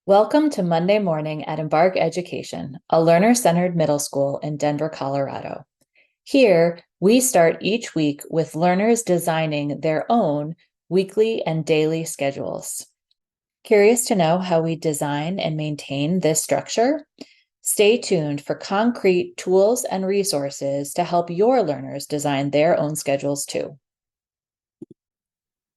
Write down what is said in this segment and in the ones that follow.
Welcome to Monday Morning at Embark Education, a learner-centered middle school in Denver, Colorado. Here, we start each week with learners designing their own weekly and daily schedules. Curious to know how we design and maintain this structure? Stay tuned for concrete tools and resources to help your learners design their own schedules too.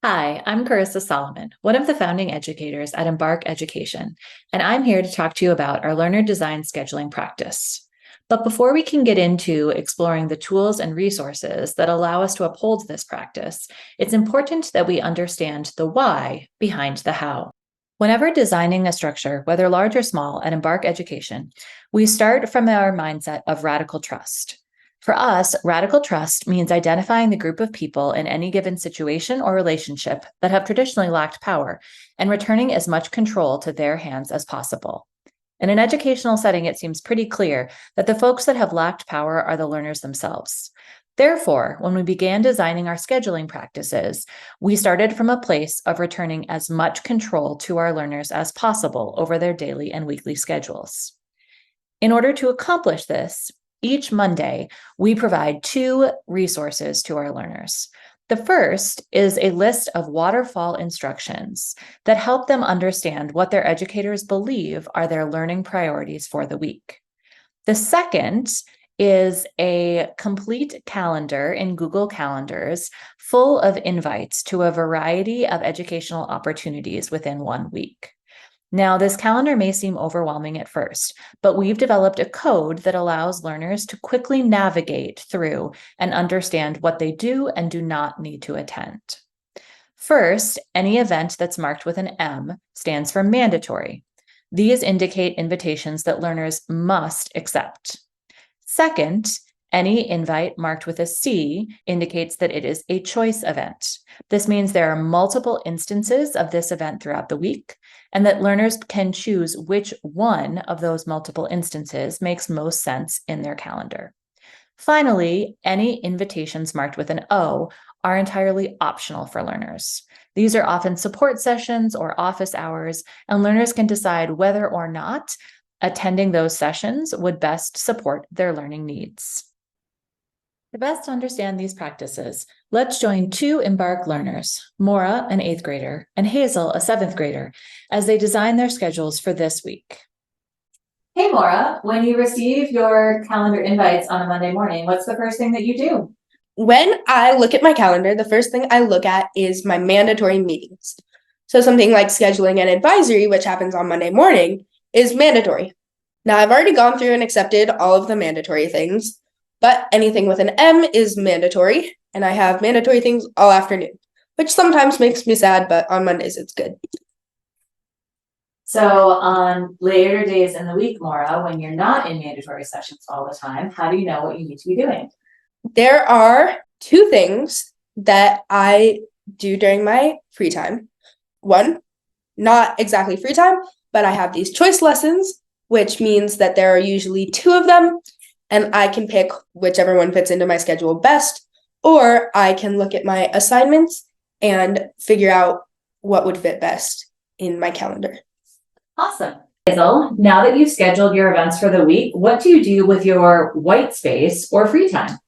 Hi, I'm Carissa Solomon, one of the founding educators at Embark Education, and I'm here to talk to you about our learner design scheduling practice. But before we can get into exploring the tools and resources that allow us to uphold this practice, it's important that we understand the why behind the how. Whenever designing a structure, whether large or small, at Embark Education, we start from our mindset of radical trust. For us, radical trust means identifying the group of people in any given situation or relationship that have traditionally lacked power and returning as much control to their hands as possible. In an educational setting, it seems pretty clear that the folks that have lacked power are the learners themselves. Therefore, when we began designing our scheduling practices, we started from a place of returning as much control to our learners as possible over their daily and weekly schedules. In order to accomplish this, each Monday, we provide two resources to our learners. The first is a list of waterfall instructions that help them understand what their educators believe are their learning priorities for the week. The second is a complete calendar in Google Calendars full of invites to a variety of educational opportunities within 1 week. Now, this calendar may seem overwhelming at first, but we've developed a code that allows learners to quickly navigate through and understand what they do and do not need to attend. First, any event that's marked with an M stands for mandatory. These indicate invitations that learners must accept. Second, any invite marked with a C indicates that it is a choice event. This means there are multiple instances of this event throughout the week, and that learners can choose which one of those multiple instances makes most sense in their calendar. Finally, any invitations marked with an O are entirely optional for learners. These are often support sessions or office hours, and learners can decide whether or not attending those sessions would best support their learning needs. To best understand these practices, let's join two Embark learners, Maura, an 8th grader, and Hazel, a 7th grader, as they design their schedules for this week. Hey, Maura, when you receive your calendar invites on a Monday morning, what's the first thing that you do? When I look at my calendar, the first thing I look at is my mandatory meetings. So something like scheduling an advisory, which happens on Monday morning, is mandatory. Now, I've already gone through and accepted all of the mandatory things, but anything with an M is mandatory, and I have mandatory things all afternoon, which sometimes makes me sad, but on Mondays it's good. So on later days in the week, Maura, when you're not in mandatory sessions all the time, how do you know what you need to be doing? There are two things that I do during my free time. One, not exactly free time, but I have these choice lessons, which means that there are usually two of them, and I can pick whichever one fits into my schedule best, or I can look at my assignments and figure out what would fit best in my calendar. Awesome. Hazel, now that you've scheduled your events for the week, what do you do with your white space or free time?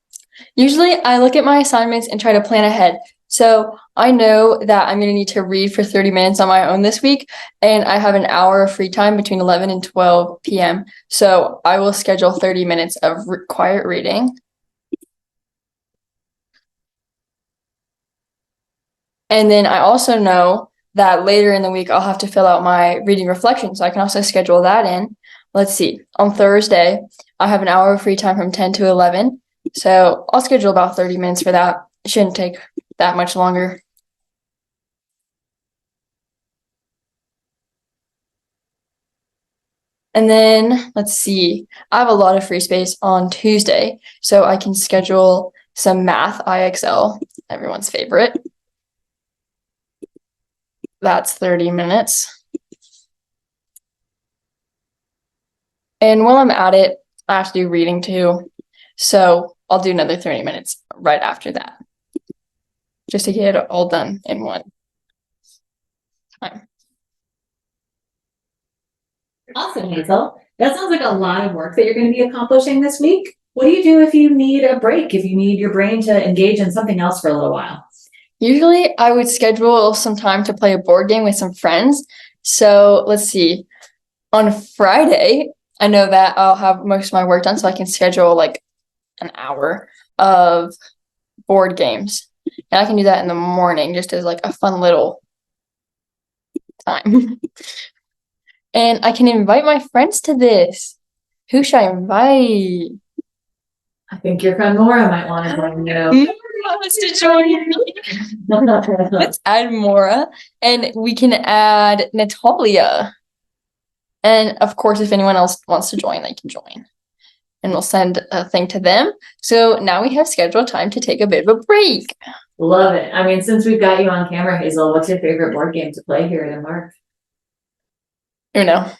Usually I look at my assignments and try to plan ahead. So I know that I'm going to need to read for 30 minutes on my own this week, and I have an hour of free time between 11 and 12 p.m. So I will schedule 30 minutes of quiet reading. And then I also know that later in the week I'll have to fill out my reading reflection, so I can also schedule that in. Let's see. On Thursday, I have an hour of free time from 10 to 11. So I'll schedule about 30 minutes for that. It shouldn't take that much longer. And then let's see, I have a lot of free space on Tuesday, so I can schedule some math IXL, everyone's favorite. That's 30 minutes. And while I'm at it, I have to do reading too. So I'll do another 30 minutes right after that, just to get it all done in one time. Awesome, Hazel. That sounds like a lot of work that you're going to be accomplishing this week. What do you do if you need a break, if you need your brain to engage in something else for a little while? Usually I would schedule some time to play a board game with some friends. So let's see. On Friday, I know that I'll have most of my work done, so I can schedule like an hour of board games. And I can do that in the morning just as like a fun little time. And I can invite my friends to this. Who should I invite? I think your friend Laura might want to join you. Mora wants to join me. Let's add Mora, and we can add Natalia. And of course, if anyone else wants to join, they can join. And we'll send a thing to them. So now we have scheduled time to take a bit of a break. Love it. I mean, since we've got you on camera, Hazel, what's your favorite board game to play here at Embark? Uno.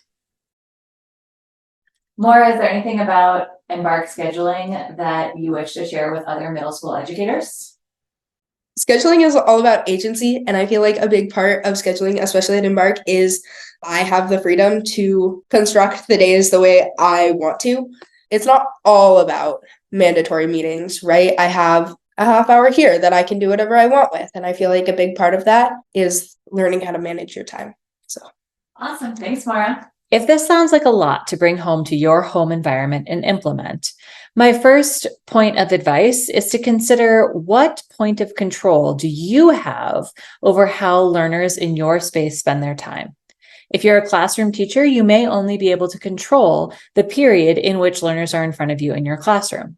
Maura, is there anything about Embark scheduling that you wish to share with other middle school educators? Scheduling is all about agency, and I feel like a big part of scheduling, especially at Embark, is I have the freedom to construct the days the way I want to. It's not all about mandatory meetings, right? I have a half hour here that I can do whatever I want with, and I feel like a big part of that is learning how to manage your time. So awesome. Thanks, Maura. If this sounds like a lot to bring home to your home environment and implement, my first point of advice is to consider what point of control do you have over how learners in your space spend their time. If you're a classroom teacher, you may only be able to control the period in which learners are in front of you in your classroom.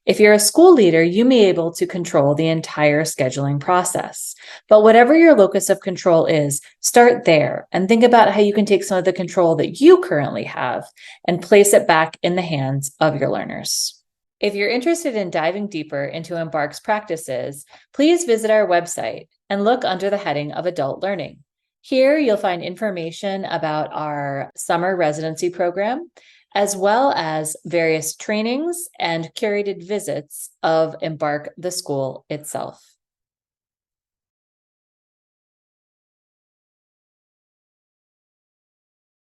If you're a school leader, you may be able to control the entire scheduling process. But whatever your locus of control is, start there and think about how you can take some of the control that you currently have and place it back in the hands of your learners. If you're interested in diving deeper into Embark's practices, please visit our website and look under the heading of Adult Learning. Here, you'll find information about our summer residency program, as well as various trainings and curated visits of Embark the school itself.